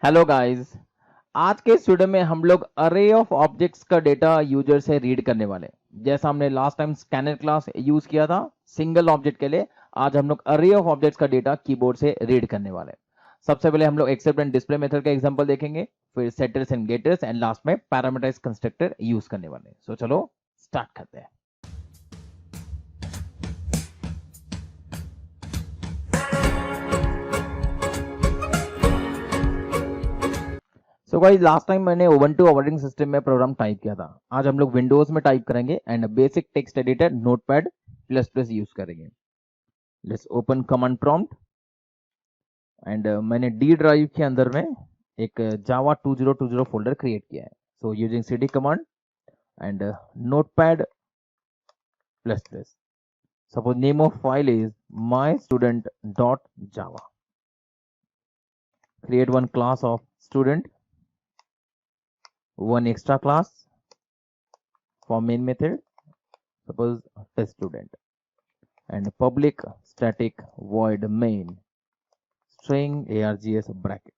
Hello guys. आज के इस वीडियो में हम लोग अरे ऑफ ऑब्जेक्ट्स का डेटा यूजर से रीड करने वाले हैं। जैसा हमने last time scanner class use किया था सिंगल ऑब्जेक्ट के लिए, आज हम लोग अरे ऑफ ऑब्जेक्ट्स का डेटा कीबोर्ड से रीड करने वाले हैं। सबसे पहले हम लोग एक्सेप्ट एंड डिस्प्ले मेथड का एग्जांपल देखेंगे, फिर setters and getters and last में पैरामीटराइज कंस्ट्रक्टर यूज करने वाले हैं। सो चलो स्टार्ट करते हैं। सो गाइस, लास्ट टाइम मैंने उबंटू ऑपरेटिंग सिस्टम में प्रोग्राम टाइप किया था। आज हम लोग विंडोज में टाइप करेंगे and basic text editor Notepad plus plus use करेंगे। Let's open command prompt and मैंने डी ड्राइव के अंदर में एक जावा 2020 फोल्डर क्रिएट किया है। So using cd command and notepad plus plus, suppose name of file is my student dot Java. Create one class of student, one extra class for main method, suppose test student, and public static void main string args bracket।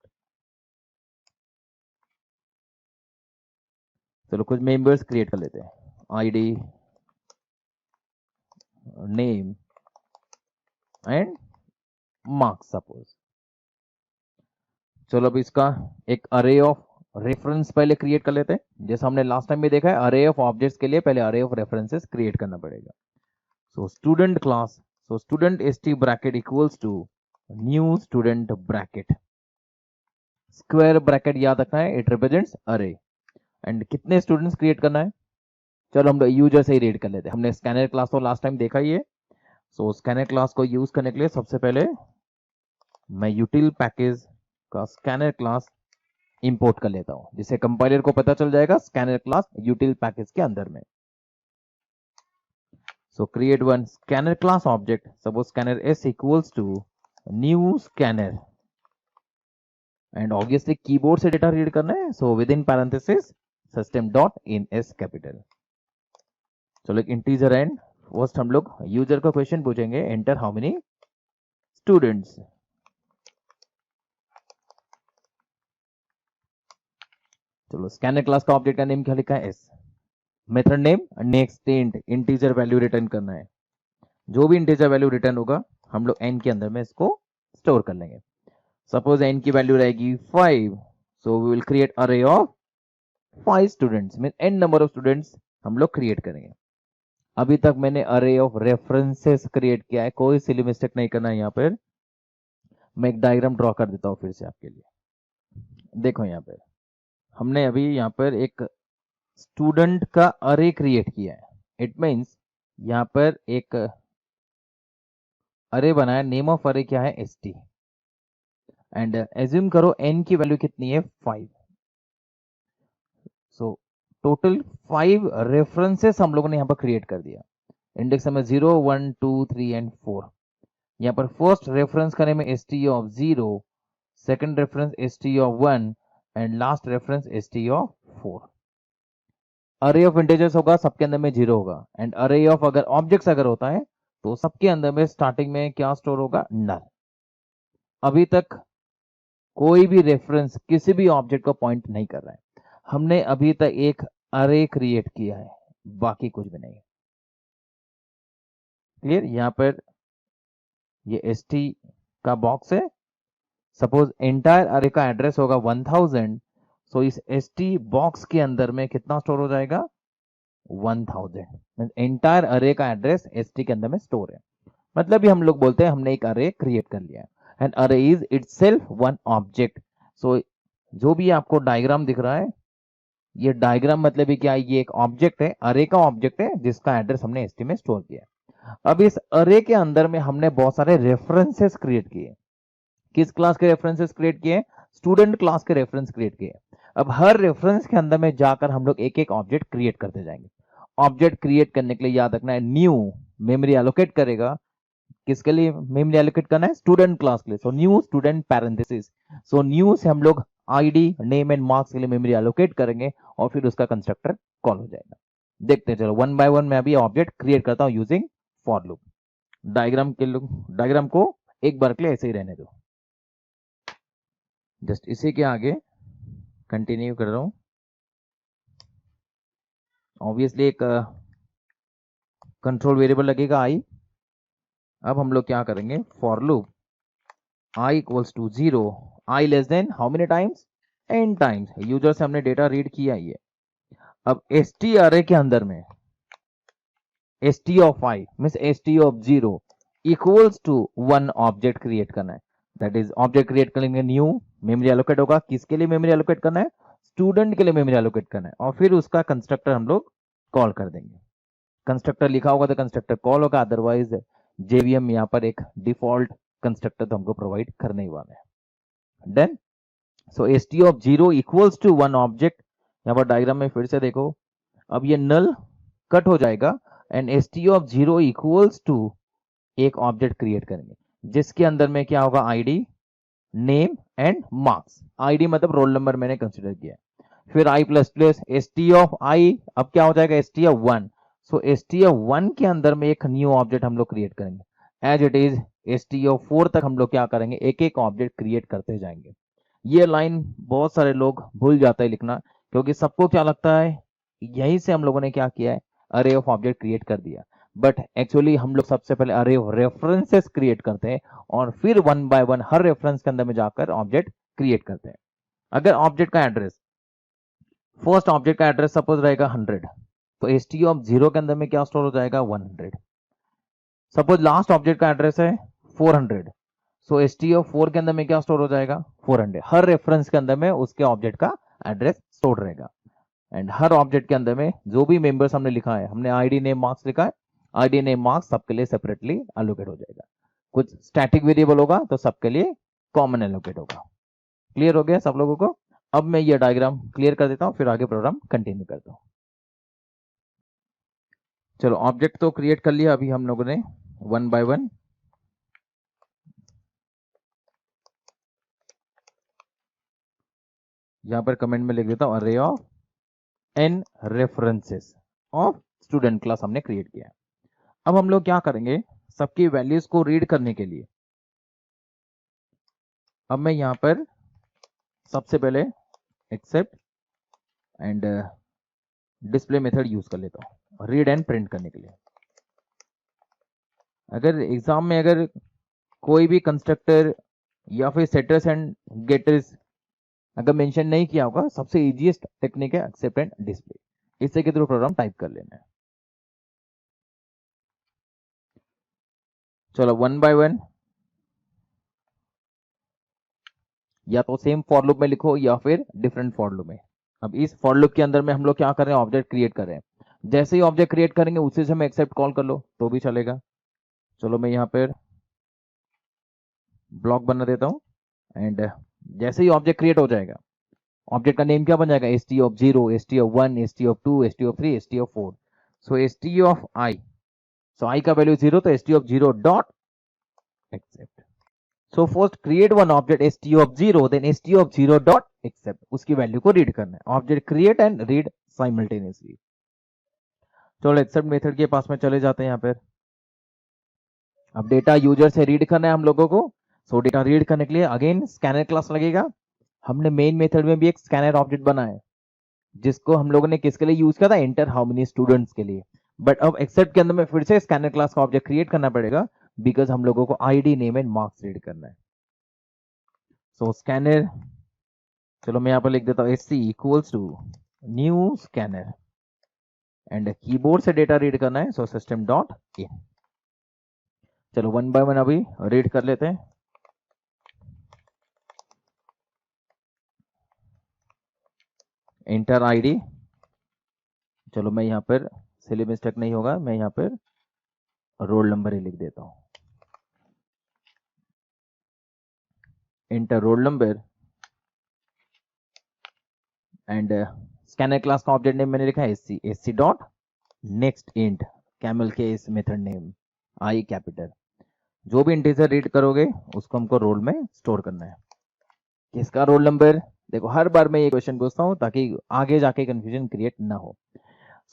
चलो कुछ members create कर लेते हैं, ID, name and marks suppose. चलो अब इसका एक अरे ऑफ रेफरेंस पहले क्रिएट कर लेते हैं। जैसा हमने लास्ट टाइम में देखा है, अरे ऑफ ऑब्जेक्ट्स के लिए पहले अरे ऑफ रेफरेंसेस क्रिएट करना पड़ेगा। So student class, so student st bracket equals to new student bracket. Square bracket याद रखना है, इट रिप्रेजेंट्स अरे। एंड कितने स्टूडेंट्स क्रिएट करना है, चलो हम यूजर से ही रीड कर लेते हैं। हमने स्कैनर क्लास तो लास्ट टाइम देखा ही है। सो स्कैनर क्लास को यूज करने के लिए सबसे पहले मैं यूटिल पैकेज का स्कैनर क्लास इंपोर्ट कर लेता हूं, जिससे कंपाइलर को पता चल जाएगा स्कैनर क्लास यूटिल पैकेज के अंदर में। So create one scanner class object, suppose scanner s equals to new scanner and obviously keyboard से डेटा रीड करना है। So within parenthesis system dot in S capital. चलो एक इंटीजर एंड फर्स्ट हम लोग यूजर को question पूछेंगे, enter how many students. चलो स्कैनर क्लास का ऑब्जेक्ट का नेम क्या लिखा है, S. Method name next int, integer value return करना है। जो भी इंटीजर वैल्यू रिटर्न होगा हम लोग एन के अंदर में इसको स्टोर कर लेंगे। सपोज एन की वैल्यू रहेगी 5, so we will create array of 5 students, mean n number of students हम लोग क्रिएट करेंगे। अभी तक मैंने अरे ऑफ रेफरेंसेस क्रिएट किया है, कोई सिली मिस्टेक नहीं करना है। यहाँ पर मैं एक डायग्राम ड्रॉ कर देता हूँ फिर से आपके लिए। देखो यहाँ पर हमने अभी यहाँ पर एक स्टूडेंट का अरे क्रिएट किया है। इट मीन्स यहाँ पर एक अरे बनाया, नेम ऑफ अरे क्या है, st। एंड एज्यूम करो n की वैल्यू कितनी है, 5। सो टोटल 5 रेफरेंसेस हम लोगों ने यहाँ पर क्रिएट कर दिया। इंडेक्स में 0 1 2 3 एंड 4। यहाँ पर फर्स्ट रेफरेंस का नेम है st of 0, second reference st of 1 and last reference st of 4। अरे ऑफ इंटीजर्स होगा, सबके अंदर में 0 होगा। एंड अरे ऑफ अगर ऑब्जेक्ट्स अगर होता है तो सबके अंदर में स्टार्टिंग में क्या स्टोर होगा, नल। अभी तक कोई भी रेफरेंस किसी भी ऑब्जेक्ट को पॉइंट नहीं कर रहा है। हमने अभी तक एक अरे क्रिएट किया है, बाकी कुछ भी नहीं। क्लियर? यहां पर ये st का बॉक्स है। सपोज एंटायर अरे का एड्रेस होगा 1000, सो इस st बॉक्स के अंदर में कितना स्टोर हो जाएगा, 1000। एंटायर अरे का एड्रेस st के अंदर में स्टोर है। मतलब भी हम लोग बोलते हैं हमने एक अरे क्रिएट कर लिया है। एंड अरे इज इटसेल्फ वन ऑब्जेक्ट। सो जो भी आपको डायग्राम दिख रहा है, ये डायग्राम मतलब ही क्या है, ये एक ऑब्जेक्ट है, अरे का ऑब्जेक्ट है जिसका एड्रेस हमने st में स्टोर किया है। अब इस अरे के अंदर में हमने बहुत सारे रेफरेंसेस क्रिएट किए। किस क्लास के रेफरेंसेस क्रिएट किए, स्टूडेंट क्लास के रेफरेंस क्रिएट किए। अब हर रेफरेंस के अंदर में जाकर हम लोग एक एक ऑब्जेक्ट क्रिएट करते जाएंगे। ऑब्जेक्ट क्रिएट करने के लिए याद रखना है, न्यू मेमोरी एलोकेट करेगा। किसके लिए मेमोरी एलोकेट करना है, स्टूडेंट क्लास के लिए। So new student parenthesis. So new से हम लोग आईडी, नेम एंड मार्क्स के लिए मेमोरी एलोकेट करेंगे और फिर उसका कंस्ट्रक्टर कॉल हो जाएगा। देखते हैं, चलो वन बाय वन मैं अभी ऑब्जेक्ट क्रिएट करता हूं यूजिंग फॉर लूप। डायग्राम को एक बार के लिए ऐसे ही रहने दो। जस्ट इसी के आगे कंटिन्यू कर रहा हूं। ऑब्वियसली एक कंट्रोल वेरिएबल लगेगा आई। अब हम लोग क्या करेंगे, for loop i equals to 0, I less than how many times, n times. User से हमने डेटा रीड किया ये। अब st अरे के अंदर में st of i means st of 0 equals to 1 object create करना है। दैट इज ऑब्जेक्ट क्रिएट करेंगे, न्यू मेमोरी एलोकेट होगा। किसके लिए मेमोरी एलोकेट करना है, स्टूडेंट के लिए मेमोरी एलोकेट करना है। और फिर उसका कंस्ट्रक्टर हम लोग कॉल कर देंगे। कंस्ट्रक्टर लिखा होगा तो कंस्ट्रक्टर कॉल होगा, अदरवाइज जेवीएम यहाँ पर एक डिफॉल्ट कंस्ट्रक्टर तो हमको प्रोवाइड करने ही वाला है। Then so st of 0 equals to 1 object. यहाँ पर डायग्राम में फिर से देखो, अब ये नल कट हो जाएगा and st of 0 equals to एक ऑब्जेक्ट क्रिएट करेंगे जिसके अंदर में क्या होगा, ID, name and marks. ID मतलब रोल नंबर मैंने कंसीडर किया। फिर i plus plus st of i, अब क्या हो जाएगा, st of 1। So st of 1 के अंदर में एक न्यू ऑब्जेक्ट हम लोग क्रिएट करेंगे। As it is st of 4 तक हम लोग क्या करेंगे, एक एक ऑब्जेक्ट क्रिएट करते जाएंगे। ये लाइन बहुत सारे लोग भूल जाते हैं लिखना, क्योंकि सबको क्या लगता है यहीं से हम लोगों ने क्या किया है, अरे ऑफ ऑब्जेक्ट क्रिएट कर दिया। बट एक्चुअली हम लोग सबसे पहले अरे ऑफ रेफरेंसेस क्रिएट करते हैं और फिर 1 बाय 1 हर रेफरेंस के अंदर में जाकर ऑब्जेक्ट क्रिएट करते हैं। अगर ऑब्जेक्ट का एड्रेस, फर्स्ट ऑब्जेक्ट का एड्रेस सपोज रहेगा 100, तो st ऑफ 0 के अंदर में क्या स्टोर हो जाएगा, 100। सपोज लास्ट ऑब्जेक्ट का एड्रेस है 400, सो st ऑफ 4 के अंदर में क्या स्टोर हो जाएगा, 400। हर रेफरेंस के अंदर में उसके ऑब्जेक्ट का एड्रेस स्टोर रहेगा। एंड हर ऑब्जेक्ट के अंदर में जो भी मेंबर्स हमने लिखा है, हमने आईडी नेम मार्क्स लिखा है, आईडी नेम मार्क्स सबके लिए सेपरेटली एलोकेट हो जाएगा। कुछ स्टैटिक वेरिएबल होगा तो सबके लिए कॉमन एलोकेट होगा। क्लियर हो गया सब लोगों को? अब मैं ये डायग्राम क्लियर कर देता हूं, फिर आगे प्रोग्राम कंटिन्यू करता हूं। चलो ऑब्जेक्ट तो क्रिएट कर लिया अभी हम लोगों ने 1 बाय 1। यहां पर कमेंट में लिख देता हूं, अरे of n references of student class हमने क्रिएट किया। अब हम लोग क्या करेंगे, सबकी वैल्यूज को रीड करने के लिए अब मैं यहां पर सबसे पहले accept and display method use कर लेता हूं रीड एंड प्रिंट करने के लिए। अगर एग्जाम में अगर कोई भी कंस्ट्रक्टर या फिर सेटर्स एंड गेटर्स अगर मेंशन नहीं किया होगा, सबसे इजीएस्ट टेक्निक है एक्सेप्ट एंड डिस्प्ले। इससे के थ्रू प्रोग्राम टाइप कर लेना है। चलो 1 बाय 1, या तो सेम फॉर लूप में लिखो या फिर डिफरेंट फॉर लूप में। अब इस फॉर लूप के अंदर में हम लोग क्या कर रहे हैं, ऑब्जेक्ट क्रिएट कर रहे हैं। जैसे ही ऑब्जेक्ट क्रिएट करेंगे उसी से हमें एक्सेप्ट कॉल कर लो तो भी चलेगा। चलो मैं यहाँ पर ब्लॉक बना देता हूँ एंड जैसे ही ऑब्जेक्ट क्रिएट हो जाएगा, ऑब्जेक्ट का नेम क्या बन जाएगा, st of 0, st of 1, st of 2, st of 3, st of 4। So st of i, so i का वैल्यू 0 तो st of 0 dot accept. So first create one object st of 0, then st of 0 dot accept, उसकी value को read करना है। Object create and read simultaneously. चलो accept method के पास में चले जाते हैं यहाँ पर। अब डेटा यूजर से रीड करना है हम लोगों को। सो डेटा रीड करने के लिए अगेन स्कैनर क्लास लगेगा। हमने मेन मेथड में भी एक स्कैनर ऑब्जेक्ट बनाया है जिसको हम लोगों ने किसके लिए यूज किया था, एंटर हाउ मेनी स्टूडेंट्स के लिए। बट अब एक्सेप्ट के अंदर में फिर से स्कैनर क्लास का ऑब्जेक्ट क्रिएट करना पड़ेगा बिकॉज हम लोगों को ID name and marks read करना है। सो स्कैनर, चलो मैं यहां पर लिख देता हूं sc equals to new scanner and keyboard से डेटा रीड करना है। So system dot in. चलो 1 बाय 1 अभी रीड कर लेते हैं। एंटर आईडी, चलो मैं यहाँ पर सिली मिस्टेक नहीं होगा, मैं यहाँ पर रोल नंबर ही लिख देता हूं। Enter roll number and scanner class का ऑब्जेक्ट नेम मैंने लिखा है sc dot next int camel के इस मेथड नेम आई कैपिटल। जो भी इंटीजर रीड करोगे उसको हमको रोल में स्टोर करना है। किसका रोल नंबर, देखो हर बार मैं ये क्वेश्चन पूछता हूं ताकि आगे जाके कंफ्यूजन क्रिएट ना हो।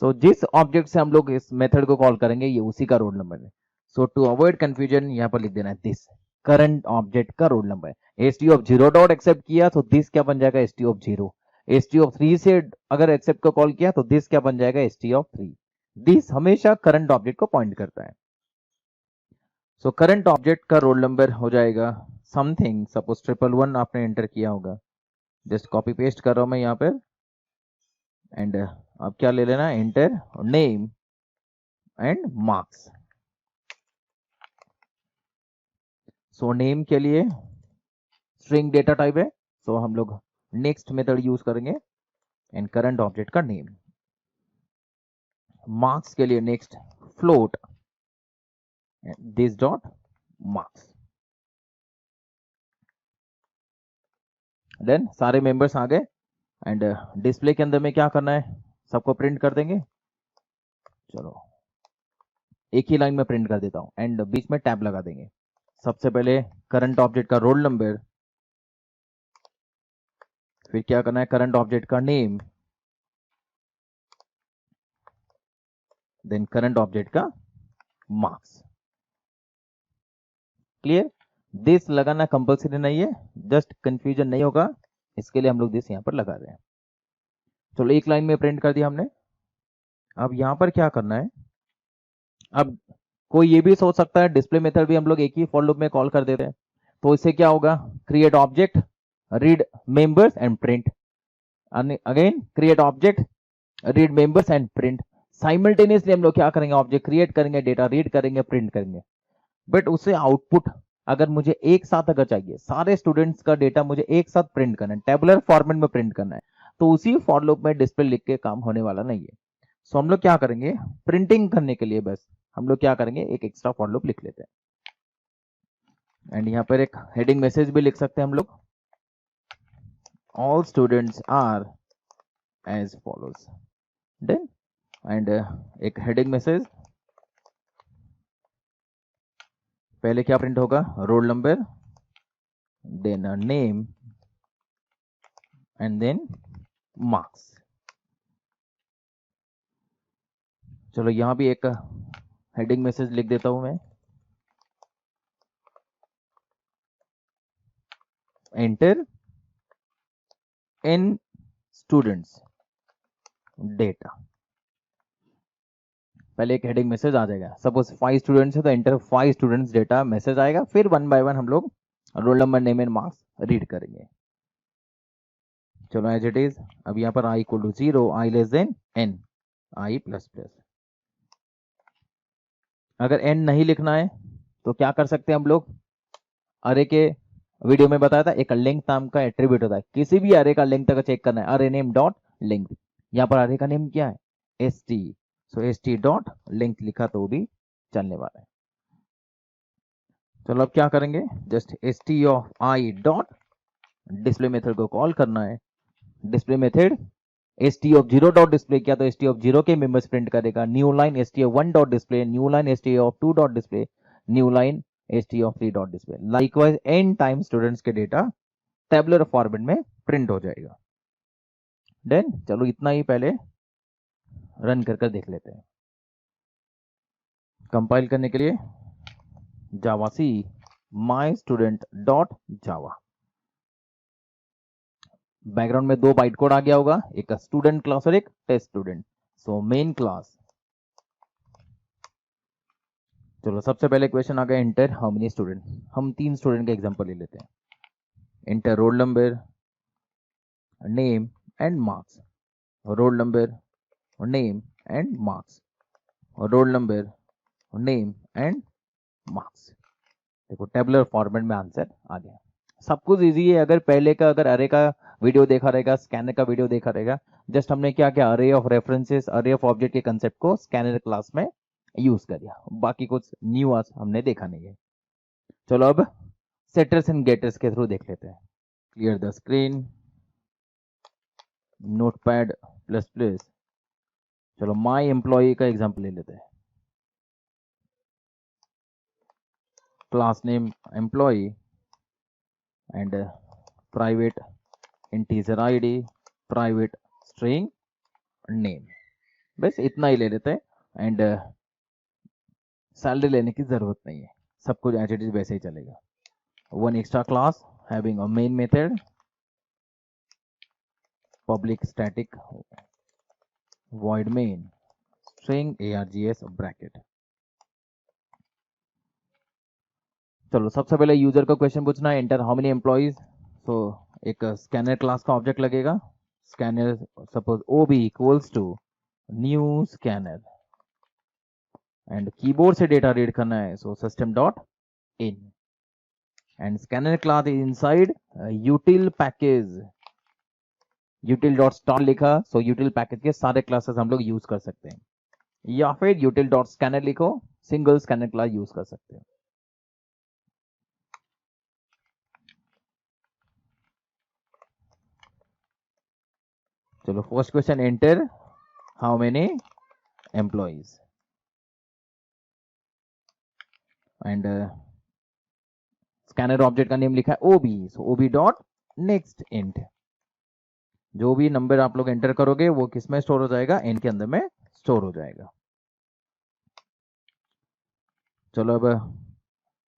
सो जिस ऑब्जेक्ट से हम लोग इस मेथड को कॉल करेंगे ये उसी का रोल नंबर है। सो टू अवॉइड कंफ्यूजन यहाँ पर लिख देना है दिस। करंट ऑब्जेक्ट का roll number. S T of 0 dot accept किया तो दिस क्या बन जाएगा, S T of 0। S T of 3 से अगर एक्सेप्ट को कॉल किया तो दिस क्या बन जाएगा, एस टी ऑफ 3। दिस हमेशा करंट ऑब्जेक्ट को पॉइंट करता है। सो करंट ऑब्जेक्ट का रोल नंबर हो जाएगा समथिंग, सपोज 111 आपने एंटर किया होगा, जस्ट कॉपी पेस्ट कर रहा हूं मैं यहाँ पर। एंड अब क्या ले लेना, enter name and marks. So name के लिए स्ट्रिंग डेटा टाइप है, सो हम लोग नेक्स्ट मेथड यूज करेंगे एंड करंट ऑब्जेक्ट का नेम। मार्क्स के लिए next float this dot marks. Then सारे मेंबर्स आ गए एंड डिस्प्ले के अंदर में क्या करना है, सबको प्रिंट कर देंगे। चलो एक ही लाइन में प्रिंट कर देता हूं एंड बीच में टैब लगा देंगे। सबसे पहले करंट ऑब्जेक्ट का रोल नंबर, फिर क्या करना है करंट ऑब्जेक्ट का नेम, देन करंट ऑब्जेक्ट का मार्क्स। क्लियर? दिस लगाना कंपलसरी नहीं है, जस्ट कंफ्यूजन नहीं होगा इसके लिए हम लोग दिस यहां पर लगा रहे हैं। चलो एक लाइन में प्रिंट कर दिया हमने। अब यहां पर क्या करना है, अब कोई ये भी सोच सकता है डिस्प्ले मेथड भी हम लोग एक ही फॉर लूप में कॉल कर देते हैं, तो इससे क्या होगा, create object read members and print. Again create object read members and print. Simultaneously हम लोग क्या करेंगे, ऑब्जेक्ट क्रिएट करेंगे, डेटा रीड करेंगे, प्रिंट करेंगे। बट उसे आउटपुट अगर मुझे एक साथ अगर चाहिए, सारे स्टूडेंट्स का डेटा मुझे एक साथ प्रिंट करना है, टेबुलर फॉर्मेट में प्रिंट करना है, तो उसी फॉर लूप में डिस्प्ले लिख के काम होने वाला नहीं है। सो हम लोग क्या करेंगे, प्रिंटिंग करने के लिए बस हम लोग क्या करेंगे, एक एक्स्ट्रा फॉर लूप लिख लेते हैं एंड यहां पर एक हेडिंग मैसेज भी लिख सकते हैं हम लोग, all students are as follows. Then and एक हेडिंग मैसेज, पहले क्या प्रिंट होगा, roll number, then name and then marks. चलो यहां भी एक हेडिंग मैसेज लिख देता हूं मैं, एंटर इन स्टूडेंट्स डेटा। पहले एक हेडिंग मैसेज आ जाएगा, सपोज 5 स्टूडेंट्स है तो एंटर 5 स्टूडेंट्स डेटा मैसेज आएगा, फिर वन बाय वन हम लोग roll number name and marks read करेंगे। चलो एज इट इज, अब यहाँ पर i equal to 0, I less than n, i plus plus. अगर एन नहीं लिखना है तो क्या कर सकते हैं हम लोग, अरे के वीडियो में बताया था एक लेंथ नाम का एट्रीब्यूट होता है, किसी भी अरे का लेंथ अगर चेक करना है, अरे नेम डॉट लेंथ, यहाँ पर अरे का नेम क्या है, एस टी, सो एस टी डॉट लेंथ लिखा तो भी चलने वाला है। चलो अब क्या करेंगे, just S T of I dot display method को कॉल करना है। Display method S T of 0 dot display किया तो एस टी ऑफ 0 के मेंबर्स प्रिंट करेगा। New line S T of 1 dot display, new line S T of 2 dot display, new line S T of 3 dot display. Likewise N time students के data tabular format में print हो जाएगा। Then चलो इतना ही पहले run कर देख लेते हैं। कंपाइल करने के लिए Java C my student dot Java, background में 2 बाइट कोड आ गया होगा, एक स्टूडेंट क्लास और एक test student. So main class, चलो सबसे पहले क्वेश्चन आ गया, एंटर हाउ मेनी स्टूडेंट। हम 3 स्टूडेंट का एग्जांपल ले लेते हैं। Enter role number, name and marks, role number, name and marks, role number, name and marks. देखो टेबुलर फॉर्मेट में आंसर आ गया। सब कुछ इजी है। अगर पहले का अगर अरे का वीडियो देखा रहेगा, स्कैनर का वीडियो देखा रहेगा, जस्ट हमने क्या किया, अरे ऑफ रेफरेंसेस, अरे ऑफ ऑब्जेक्ट के कंसेप्ट को स्कैनर क्लास में यूज कर दिया, बाकी कुछ न्यू आज हमने देखा नहीं है। चलो अब सेटर्स एंड गेटर्स के थ्रू देख लेते हैं। Clear the screen, notepad plus plus. चलो माई एम्प्लॉय का एग्जांपल ले लेते हैं। Class name employ and private integer ID, private string name, बस इतना ही ले लेते हैं एंड सैलरी लेने की जरूरत नहीं है, सब कुछ एज इट इज वैसे ही चलेगा। one extra class having a main method, public static void main string args bracket. चलो सबसे पहले यूजर का क्वेश्चन पूछना है, enter how many employees. So एक स्कैनर क्लास का ऑब्जेक्ट लगेगा, scanner suppose OB equals to new scanner, and keyboard से डेटा रीड करना है, so system dot in, and scanner class is inside util package, util dot star लिखा, so यूटिल package के सारे classes हम लोग यूज कर सकते हैं, या फिर यूटिल डॉट स्कैनर लिखो, सिंगल स्कैनर क्लास यूज कर सकते हैं। चलो first question, enter how many employees, and scanner object का नेम लिखा है OB, सो OB डॉट नेक्स्ट इंट, जो भी नंबर आप लोग एंटर करोगे वो किस में स्टोर हो जाएगा, एन के अंदर में स्टोर हो जाएगा। चलो अब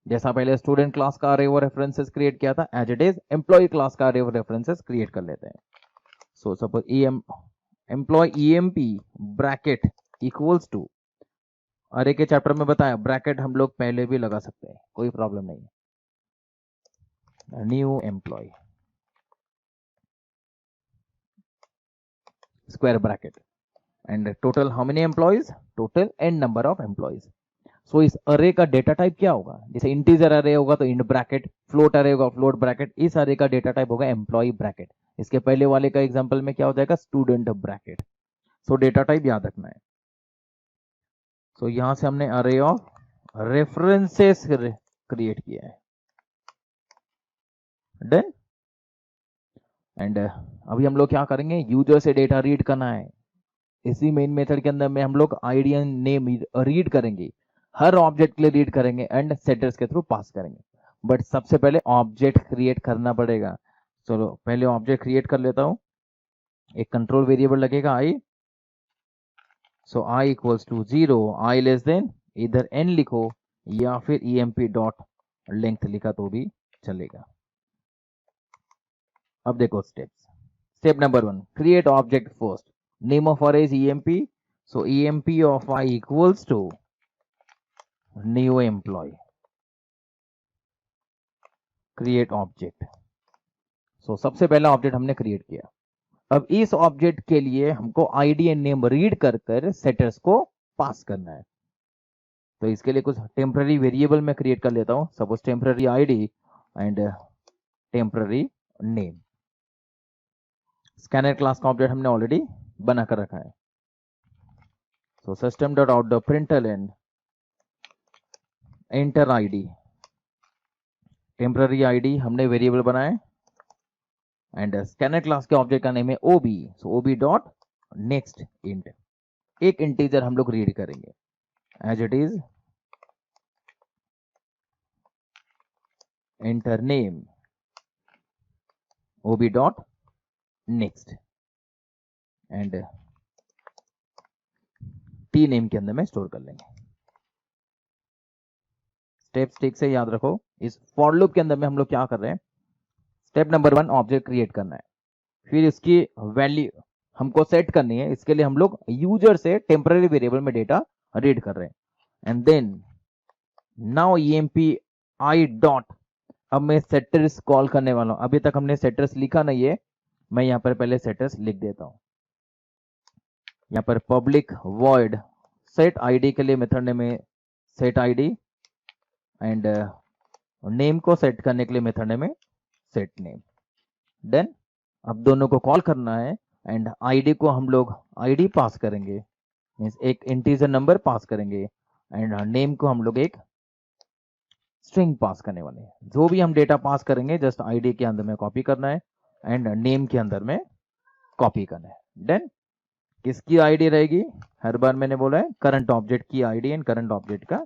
जैसा पहले स्टूडेंट क्लास का अरे वो रेफरेंसेस क्रिएट किया था, as it is employ class का अरे वो रेफरेंसेस क्रिएट कर लेते हैं। So suppose employ EMP bracket equals to, array के चैप्टर में बताया ब्रैकेट हम लोग पहले भी लगा सकते हैं, कोई प्रॉब्लम नहीं है, new employ square bracket, and total how many employees, total n number of employees. So इस अरे का डेटा टाइप क्या होगा, जैसे इंटीजर अरे होगा तो इन ब्रैकेट, फ्लोट अरे होगा फ्लोट ब्रैकेट, इस अरे का डेटा टाइप होगा एम्प्लॉय ब्रैकेट। इसके पहले वाले का एग्जांपल में क्या हो जाएगा, स्टूडेंट ब्रैकेट। सो डेटा टाइप याद रखना है। सो यहां से हमने अरे ऑफ रेफरेंसेस क्रिएट किया है, डन। एंड अभी हम लोग क्या करेंगे, यूजर से डेटा रीड करना है, इसी मेन मेथड के अंदर में हम लोग आईडी एंड नेम रीड करेंगे, हर ऑब्जेक्ट के लिए रीड करेंगे एंड सेटर्स के थ्रू पास करेंगे। बट सबसे पहले ऑब्जेक्ट क्रिएट करना पड़ेगा। चलो पहले ऑब्जेक्ट क्रिएट कर लेता हूं, एक कंट्रोल वेरिएबल लगेगा i, so i equals to 0, I less than इधर n लिखो या फिर emp डॉट लेंथ लिखा तो भी चलेगा। अब देखो steps, step number 1, create object first, name of अरे is emp, so emp of I equals to new employee, create object। so सबसे पहला ऑब्जेक्ट हमने क्रिएट किया। अब इस ऑब्जेक्ट के लिए हमको आईडी एंड नेम रीड कर कर सेटर्स को पास करना है, तो इसके लिए कुछ टेम्पररी वेरिएबल में क्रिएट कर लेता हूं, suppose temporary ID and temporary name. Scanner class का ऑब्जेक्ट हमने ऑलरेडी बना कर रखा है, so system dot out the println enter id, temporary ID हमने वेरिएबल बनाए, एंड स्कैनर क्लास के ऑब्जेक्ट का नेम है OB, so OB dot next int, एक इंटीजर हम लोग रीड करेंगे, as it is enter name OB dot next, and T name के अंदर में स्टोर कर लेंगे। स्टेप्स ठीक से याद रखो, इस फॉर लूप के अंदर में हम लोग क्या कर रहे हैं, स्टेप नंबर 1 ऑब्जेक्ट क्रिएट करना है, फिर इसकी वैल्यू हमको सेट करनी है, इसके लिए हम लोग यूजर से टेम्पररी वेरिएबल में डेटा रीड कर रहे हैं, and then now emp I dot, अब मैं सेटर्स कॉल करने वाला हूं, अभी तक हमने सेटर्स लिखा नहीं है, मैं यहां पर पहले सेटर्स लिख देता हूं। यहां पर पब्लिक वॉइड सेट आईडी के लिए मेथड नेम है सेट आईडी, एंड नेम को सेट करने के लिए मेथड नेम है सेट नेम, देन अब दोनों को कॉल करना है, एंड आईडी को हम लोग आईडी पास करेंगे, मींस एक इंटीजर नंबर पास करेंगे, एंड नेम को हम लोग एक स्ट्रिंग पास करने वाले हैं। जो भी हम डेटा पास करेंगे जस्ट आईडी के अंदर में कॉपी करना है एंड नेम के अंदर में कॉपी करना है, देन किसकी आईडी रहेगी, हर बार मैंने बोला है करंट ऑब्जेक्ट की आईडी एंड करंट ऑब्जेक्ट का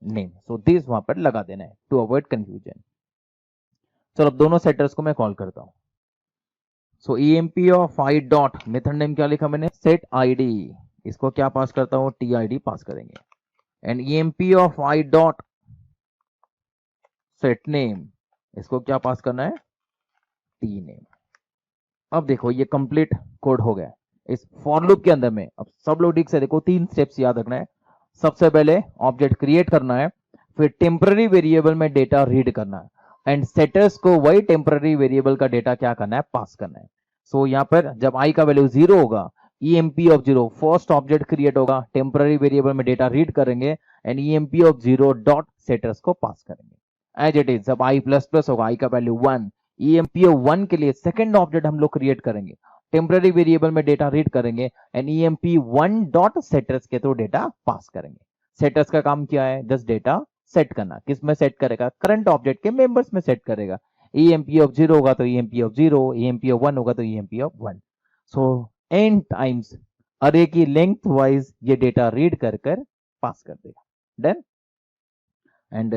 नेम, सो दिस वहां पर लगा देना है टू अवॉइड कंफ्यूजन। चलो अब दोनों सेटर्स को मैं कॉल करता हूं, सो emp of I dot, method name क्या लिखा मैंने, सेट आईडी, इसको क्या पास करता हूं, tid पास करेंगे, and emp of I dot set name, इसको क्या पास करना है, टी नेम। अब देखो ये कंप्लीट कोड हो गया इस फॉर लूप के अंदर में। अब सब लोग ठीक से देखो, 3 स्टेप्स याद रखना है। सबसे पहले ऑब्जेक्ट क्रिएट करना है, फिर टेम्पररी वेरिएबल में डेटा रीड करना है, एंड सेटर्स को वही टेम्पररी वेरिएबल का डेटा क्या करना है, पास करना है। सो यहाँ पर जब आई का वैल्यू 0 होगा, EMP of 0 first object create होगा, टेम्पररी वेरिएबल में डेटा रीड करेंगे, and EMP of 0 dot setters को पास करेंगे एज इट इज। जब आई प्लस प्लस होगा, आई का वैल्यू 1, EMP ऑफ 1 के लिए सेकंड ऑब्जेक्ट हम लोग क्रिएट करेंगे, टेम्पररी वेरिएबल में डेटा रीड करेंगे, एंड EMP 1 डॉट सेटर्स के थ्रू डेटा पास करेंगे। सेटर्स का काम क्या है, जस्ट डेटा सेट करना। किस में सेट करेगा, करंट ऑब्जेक्ट के मेंबर्स में सेट करेगा। EMP ऑफ 0 होगा तो EMP ऑफ 0, EMP ऑफ 1 होगा तो EMP of 1। So n times अरे की लेंथ वाइज ये डेटा रीड कर कर पास कर देगा। डन। एंड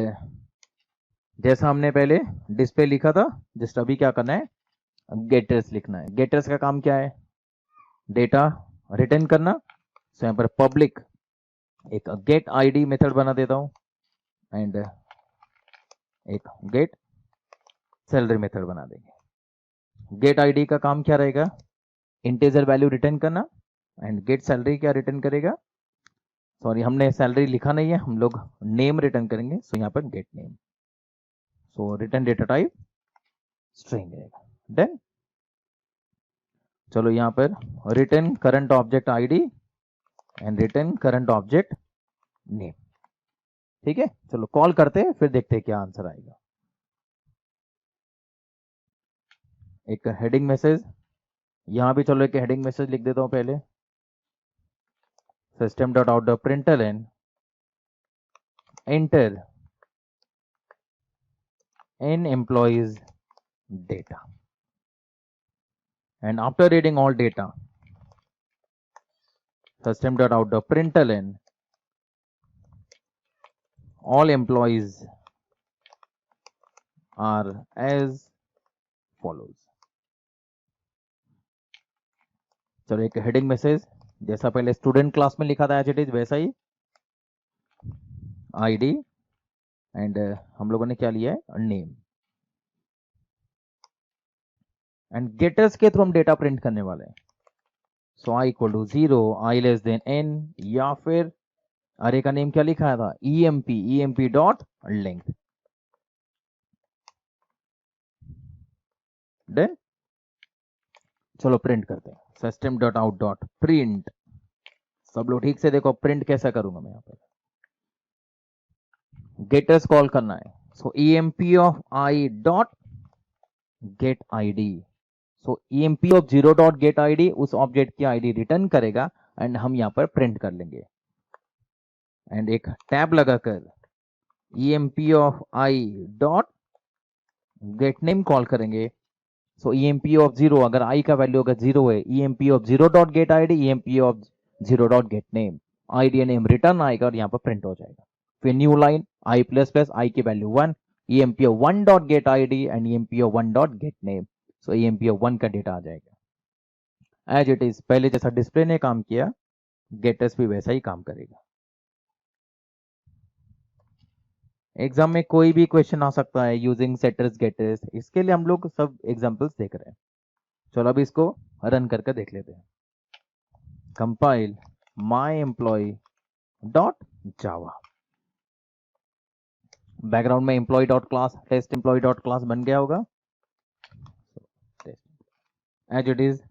जैसा हमने पहले डिस्प्ले लिखा था, जस्ट अभी क्या करना है, गेटर्स लिखना है। गेटर्स का काम क्या है, डेटा रिटर्न करना। सो यहाँ पर पब्लिक एक गेट आईडी मेथड बना देता हूं, एंड एक गेट सैलरी मेथड बना देंगे। गेट आईडी का काम क्या रहेगा, इंटीजर वैल्यू रिटर्न करना, एंड गेट सैलरी क्या रिटर्न करेगा, सॉरी हमने सैलरी लिखा नहीं है, हम लोग नेम रिटर्न करेंगे। सो यहाँ पर गेट नेम, सो रिटर्न डेटा टाइप स्ट्रिंग रहेगा। देन चलो यहाँ पर return current object ID and return current object name. ठीक है, चलो कॉल करते हैं, फिर देखते हैं क्या आंसर आएगा। एक हेडिंग मैसेज, यहां भी चलो एक हेडिंग मैसेज लिख देता हूं पहले, system dot out dot println enter n employees data, and after reading all data, system dot out dot println all employees are as follows। चलो एक हेडिंग मैसेज, जैसा पहले स्टूडेंट क्लास में लिखा था एज इट इज वैसा ही, ID and हम लोगों ने क्या लिया है, नेम, एंड गेटर्स के थ्रू हम डेटा प्रिंट करने वाले हैं। So i equal to 0, I less than n, या फिर अरे का नेम क्या लिखा था, EMP डॉट लेंथ। देन चलो प्रिंट करते हैं, system dot out dot print. सब लोग ठीक से देखो, प्रिंट कैसा करूंगा मैं यहाँ पर, गेटर्स कॉल करना है। सो EMP of I dot gate ID, so EMP of 0 dot gate ID उस ऑब्जेक्ट की आईडी रिटर्न करेगा, एंड हम यहाँ पर प्रिंट कर लेंगे, एंड एक टैब लगाकर EMP of I dot gate name call करेंगे। सो EMP ऑफ 0, अगर आई का वैल्यू अगर 0 है, EMP of 0 dot gate ID, EMP of 0 dot gate name, ID name return आएगा और यहाँ पर प्रिंट हो जाएगा। फिर न्यू लाइन, आई प्लस प्लस, आई की value 1, EMP of 1 dot gate ID and EMP of 1 dot gate name. So EMP of 1 का data आ जाएगा एज इट इज। पहले जैसा डिस्प्ले ने काम किया, गेटर्स भी वैसा ही काम करेगा। एग्जाम में कोई भी क्वेश्चन आ सकता है यूजिंग सेटर्स गेटर्स, इसके लिए हम लोग सब एग्जांपल्स देख रहे हैं। चलो अभी इसको रन करके देख लेते हैं। Compile my employ dot Java, background में employ dot class, test employ dot class बन गया होगा एज इट इज।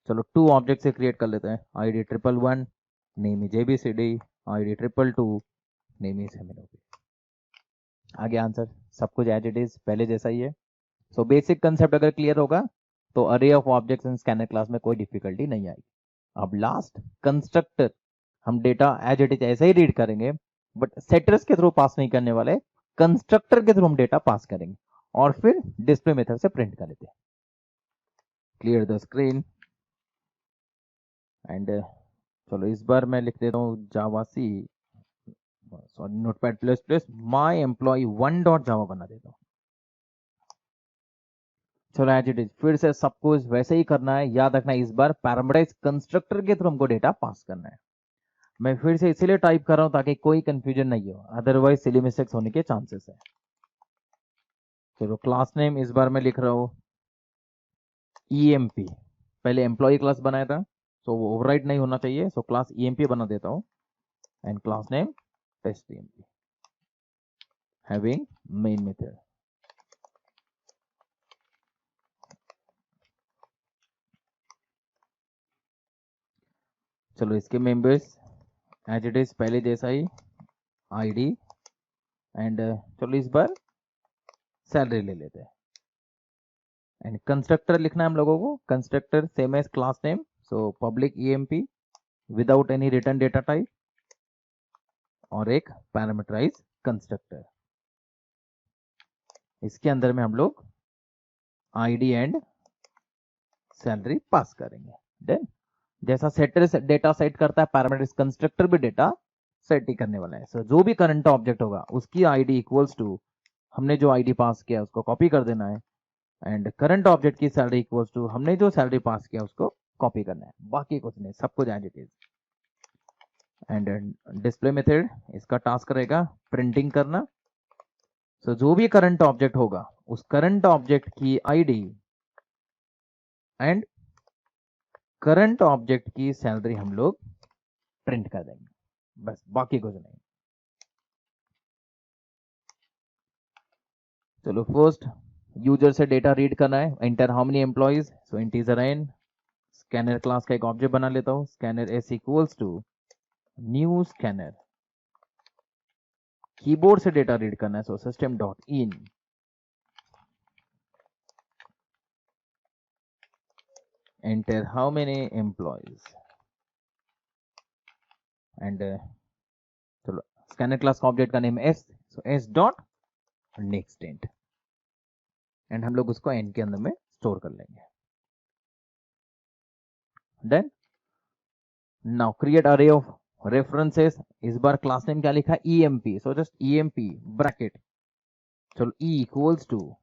चलो 2 ऑब्जेक्ट से क्रिएट कर लेते हैं, ID 111, name is ABCD, ID 222, name is MNOP। आगे आंसर सब कुछ एज इट इज पहले जैसा ही है। सो बेसिक कंसेप्ट अगर क्लियर होगा तो अरे of objects in scanner class में कोई डिफिकल्टी नहीं आएगी। अब लास्ट कंस्ट्रक्टर, हम डेटा एज इट इज ऐसे ही रीड करेंगे, बट सेटर्स के थ्रू पास नहीं करने वाले, कंस्ट्रक्टर के थ्रू हम डेटा पास करेंगे और फिर डिस्प्ले मेथड से प्रिंट कर लेते हैं। क्लियर द स्क्रीन, एंड चलो इस बार मैं लिख देता हूँ जावा सी, सॉरी नोटपैड प्लस प्लस, माई एम्प्लॉय 1 डॉट जावा बना देता हूँ। चलो एज इट इज फिर से सब कुछ वैसे ही करना है। याद रखना इस बार पैरामीटराइज कंस्ट्रक्टर के थ्रू हमको डेटा पास करना है। मैं फिर से इसीलिए टाइप कर रहा हूं ताकि कोई कंफ्यूजन नहीं हो, अदरवाइज सिली मिस्टेक्स होने के चांसेस है। चलो क्लास नेम इस बार मैं लिख रहा हूँ EMP, पहले एम्प्लॉय क्लास बनाया था तो वो ओवरराइड नहीं होना चाहिए, सो क्लास EMP बना देता हूँ and class name test EMP having main method. चलो इसके मेंबर्स एज इट इज पहले जैसा ही ID एंड चलो इस बार सैलरी ले लेते हैं एंड कंस्ट्रक्टर लिखना है हम लोगों को, constructor same as class name, so public EMP without any return data type और एक पैरामीटराइज कंस्ट्रक्टर। इसके अंदर में हम लोग ID एंड सैलरी पास करेंगे। देन जैसा सेटर डेटा सेट करता है पैरामीटराइज कंस्ट्रक्टर भी डेटा सेट ही करने वाला है। सो जो भी करंट ऑब्जेक्ट होगा उसकी ID इक्वल्स टू हमने जो ID पास किया उसको कॉपी कर देना है एंड करंट ऑब्जेक्ट की सैलरी इक्वल्स टू हमने जो सैलरी पास किया उसको कॉपी करना है, बाकी कुछ नहीं, सब कुछ as it is. And display method इसका टास्क रहेगा प्रिंटिंग करना। सो जो भी करंट ऑब्जेक्ट होगा उस करंट ऑब्जेक्ट की ID एंड करंट ऑब्जेक्ट की सैलरी हम लोग प्रिंट कर देंगे, बस बाकी कुछ नहीं। चलो फर्स्ट यूजर से डेटा रीड करना है, enter how many employees, so integer n, scanner class का एक ऑब्जेक्ट बना लेता हूं, scanner s equals to new scanner, keyboard से डेटा रीड करना है, so system dot in enter how many employees and चलो स्कैनर क्लास का ऑब्जेक्ट का name s, so s dot next int and हम लोग उसको n के अंदर में स्टोर कर लेंगे। Then now create array of references, इस बार क्लास नेम क्या लिखा है EMP, so just EMP bracket, चलो E equals to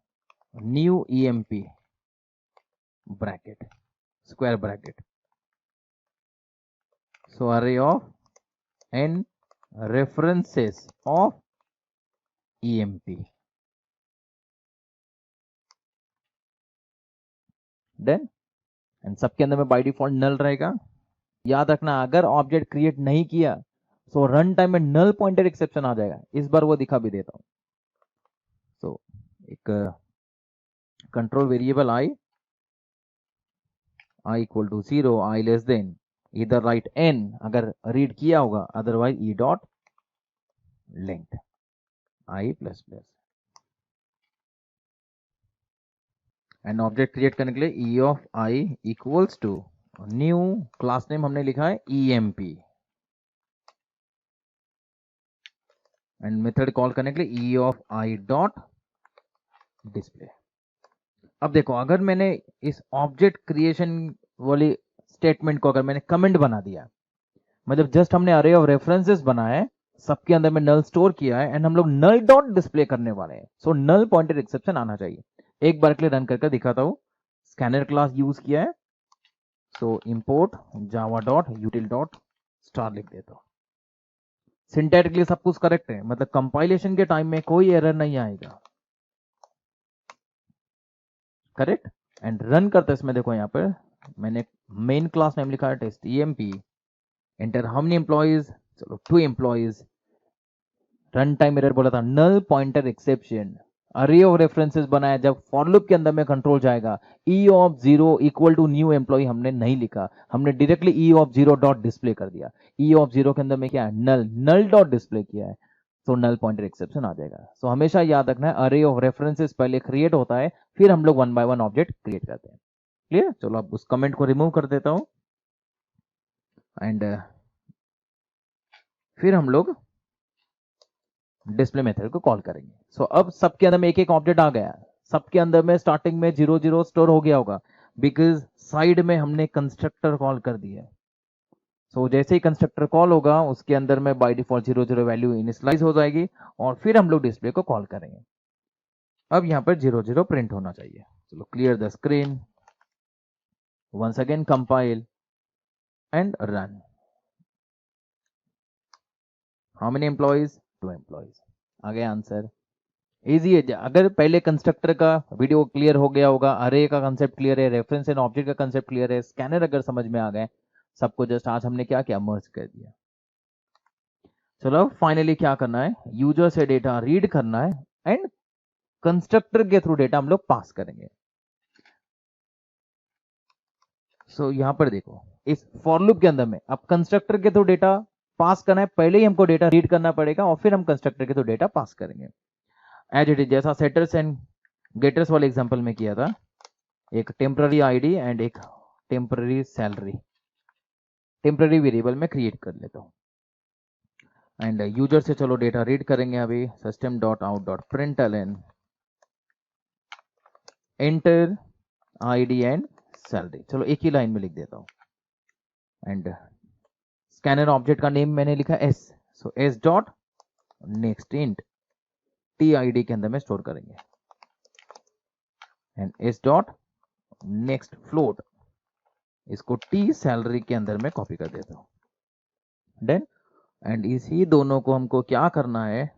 new EMP bracket square bracket, so array of n references of EMP। Then and सबके अंदर में बाय डिफॉल्ट नल रहेगा। याद रखना अगर ऑब्जेक्ट क्रिएट नहीं किया सो रन टाइम में नल पॉइंटर एक्सेप्शन आ जाएगा, इस बार वो दिखा भी देता हूं। सो एक control variable i equal to 0, i less than इधर राइट n अगर रीड किया होगा, otherwise e dot length i plus plus and object create करने के लिए e of i equals to new class name हमने लिखा है EMP एंड मेथड कॉल करने के लिए e of i dot display. अब देखो अगर मैंने इस ऑब्जेक्ट क्रिएशन वाली स्टेटमेंट को अगर मैंने कमेंट बना दिया, मतलब जस्ट हमने अरे ऑफ रेफरेंसेस बनाया है, सबके अंदर में नल स्टोर किया है एंड हम लोग नल डॉट डिस्प्ले करने वाले हैं, सो नल पॉइंटर एक्सेप्शन आना चाहिए। एक बार के लिए रन करके दिखाता हूं। स्कैनर क्लास यूज किया है, so import Java dot util dot star लिख देता हूं। सिंटैटिकली सब कुछ करेक्ट है, मतलब कंपाइलेशन के टाइम में कोई एरर नहीं आएगा, करेक्ट। एंड रन करते इसमें देखो यहां पर मैंने मेन क्लास नेम लिखा है test EMP, enter how many employees, चलो 2 एम्प्लॉइज, रन टाइम एरर बोला था, null pointer exception, array of references बनाया, जब फॉर लूप के अंदर में कंट्रोल जाएगा e of 0 equal to new employ हमने नहीं लिखा, हमने directly e of 0 dot display कर दिया। e ऑफ 0 के अंदर में क्या है नल, नल डॉट डिस्प्ले किया है, तो नल पॉइंटर एक्सेप्शन आ जाएगा। सो हमेशा याद रखना है अरे ऑफ रेफरेंसेस पहले क्रिएट होता है, फिर हम लोग 1 बाय 1 ऑब्जेक्ट क्रिएट करते हैं। क्लियर। चलो अब उस कमेंट को रिमूव कर देता हूं एंड फिर हम लोग डिस्प्ले मेथड को कॉल करेंगे। सो अब सबके अंदर में एक एक ऑब्जेक्ट आ गया, सबके अंदर में स्टार्टिंग में 0 0 स्टोर हो गया होगा बिकॉज साइड में हमने कंस्ट्रक्टर कॉल कर दिया। सो जैसे ही कंस्ट्रक्टर कॉल होगा उसके अंदर में बाय डिफॉल्ट 0 0 वैल्यू इनिशियलाइज हो जाएगी और फिर हम लोग डिस्प्ले को कॉल करेंगे। अब यहां पर 0 0 प्रिंट होना चाहिए। चलो clear the screen, once again compile and run. How many employees, 2 employees, आ गया आंसर। इजी है। अगर पहले कंस्ट्रक्टर का वीडियो क्लियर हो गया होगा, अरे का कंसेप्ट क्लियर है, रेफरेंस एंड ऑब्जेक्ट का कंसेप्ट क्लियर है, स्कैनर अगर समझ में आ गए सबको, जस्ट आज हमने क्या किया, मर्ज कर दिया। चलो फाइनली क्या करना है, यूजर से डेटा रीड करना है एंड कंस्ट्रक्टर के थ्रू डेटा हम लोग पास करेंगे। सो यहां पर देखो, इस फॉर लूप के अंदर में अब कंस्ट्रक्टर के थ्रू डेटा पास करना है, पहले ही हमको डेटा रीड करना पड़ेगा और फिर हम कंस्ट्रक्टर के थ्रू डेटा पास करेंगे। एज इट इज, जैसा सेटर्स एंड गेटर्स वाले एग्जांपल में किया था, एक टेम्पररी आईडी एंड एक टेम्पररी सैलरी टेम्पररी वेरिएबल में क्रिएट कर लेता हूं। एंड यूजर से चलो डेटा रीड करेंगे अभी, system dot out dot println enter ID and salary. चलो एक ही लाइन में लिख देता हूं। एंड स्कैनर ऑब्जेक्ट का नेम मैंने लिखा S, so S dot next int T ID के अंदर में स्टोर करेंगे and S dot next float, इसको टी सैलरी के अंदर में कॉपी कर देता हूं। देन एंड इसी दोनों को हमको क्या करना है,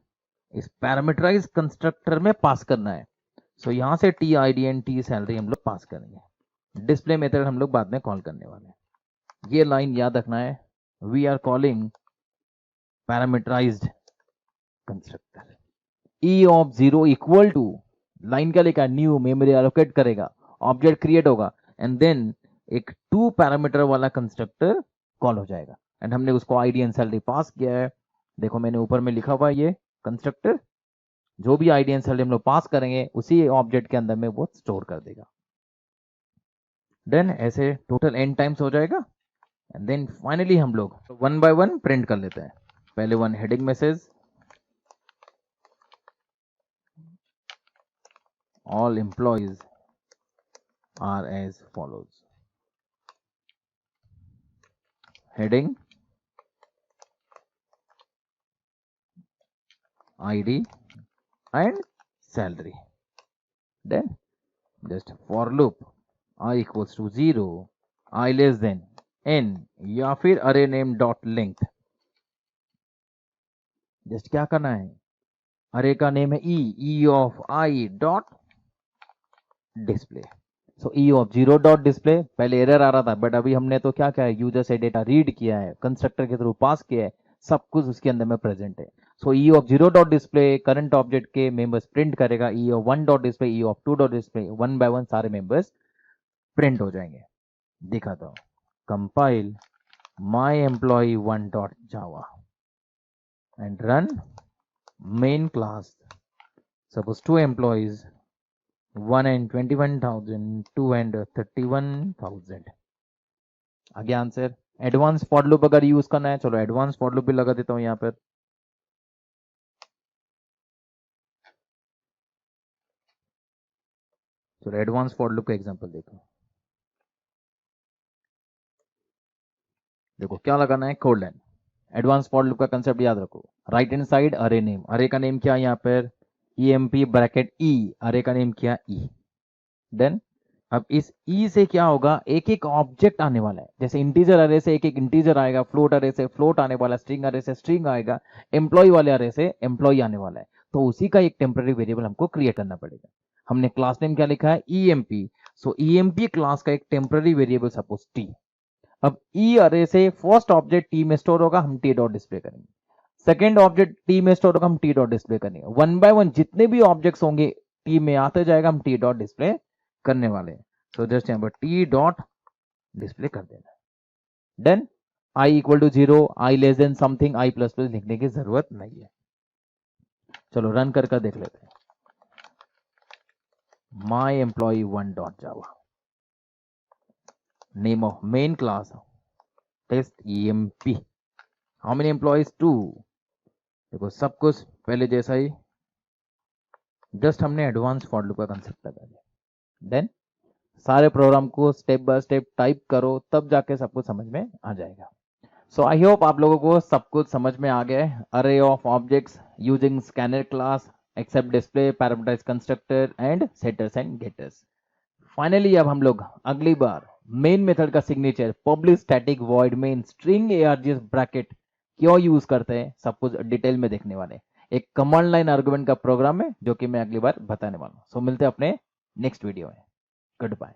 इस पैरामीटराइज कंस्ट्रक्टर में पास करना है। सो यहां से T ID and T salary हम लोग पास करेंगे। डिस्प्ले मेथड हम लोग बाद में कॉल करने वाले हैं। ये लाइन याद रखना है, we are calling parameterised constructor. E of 0 equal to, line क्या लिखा है, न्यू मेमोरी एलोकेट करेगा, ऑब्जेक्ट क्रिएट होगा एंड देन एक 2 पैरामीटर वाला कंस्ट्रक्टर कॉल हो जाएगा एंड हमने उसको आईडी एंड सैलरी पास किया है। देखो मैंने ऊपर में लिखा हुआ है, ये कंस्ट्रक्टर जो भी आईडी एंड सैलरी हम लोग पास करेंगे उसी ऑब्जेक्ट के अंदर में वो स्टोर कर देगा। देन ऐसे टोटल n टाइम्स हो जाएगा एंड देन फाइनली हम लोग 1 बाय 1 प्रिंट कर लेते हैं। पहले 1 heading message, all employees are as follows. Heading, ID and salary. Then just for loop I equals to 0, I less than n या फिर array name dot length। Just क्या करना है, अरे का नेम है e of i dot display. So E of 0 dot display, पहले error आ रहा था बट अभी हमने तो क्या किया है, यूजर से डेटा रीड किया है, कंस्ट्रक्टर के थ्रू पास किया है, सब कुछ उसके अंदर में प्रेजेंट है। So E of 0 dot display current object के मेंबर्स प्रिंट करेगा, E of 1 dot display, E of 2 dot display, 1 by 1 सारे मेंबर्स प्रिंट हो जाएंगे। दिखाता हूं, compile my employ 1 dot Java and run main class. Suppose 2 employees, 1 and 21,000, 2 and 31,000। आगे answer, advance for loop अगर use करना है, चलो एडवांस फॉर लूप भी लगा देता हूं यहां पर। चलो एडवांस फॉर लूप का एग्जांपल देखो, देखो क्या लगाना है, कोलन। एडवांस फॉर लूप का कंसेप्ट याद रखो, राइट हैंड साइड अरे नेम, अरे का नेम क्या है यहाँ पर, emp ब्रैकेट e, अरे का नेम क्या, e। देन अब इस ई से क्या होगा, एक एक ऑब्जेक्ट आने वाला है, जैसे इंटीजर अरे से एक एक इंटीजर आएगा, फ्लोट अरे से फ्लोट आने वाला, स्ट्रिंग अरे से स्ट्रिंग आएगा, एम्प्लॉय वाले अरे से एम्प्लॉय आने वाला है। तो उसी का एक टेम्पररी वेरिएबल हमको क्रिएट करना पड़ेगा। हमने क्लास नेम क्या लिखा है, ईएमपी। सो ईएमपी क्लास का एक टेम्पररी वेरिएबल सपोज टी। अब ई अरे से फर्स्ट ऑब्जेक्ट टी में स्टोर होगा, हम टी डॉट डिस्प्ले करेंगे। सेकेंड ऑब्जेक्ट टी में स्टोर होगा, हम टी डॉट डिस्प्ले करेंगे। 1 बाय 1 जितने भी ऑब्जेक्ट्स होंगे टी में आते जाएगा, हम टी डॉट डिस्प्ले करने वाले हैं। तो जस्ट यहां पर टी डॉट डिस्प्ले कर देना। Then I equal to 0, I less than something, I plus plus लिखने की जरूरत नहीं है। चलो रन कर देख लेते हैं। My employ 1 dot Java, name of main class test EMP, how many employees 2। देखो सब कुछ पहले जैसा ही, जस्ट हमने एडवांस फॉर लूप का कंसेप्ट लगा दिया। देन सारे प्रोग्राम को स्टेप बाय स्टेप टाइप करो, तब जाके सब कुछ समझ में आ जाएगा। सो आई होप आप लोगों को सब कुछ समझ में आ गया है। Array of objects using scanner class, accept display, parameterise constructor and setters and getters. Finally अब हम लोग अगली बार मेन मेथड का signature public static void main string args bracket क्यों यूज करते हैं, सब कुछ डिटेल में देखने वाले। एक कमांड लाइन आर्गुमेंट का प्रोग्राम है जो कि मैं अगली बार बताने वाला हूं। सो मिलते हैं अपने नेक्स्ट वीडियो में। Good bye.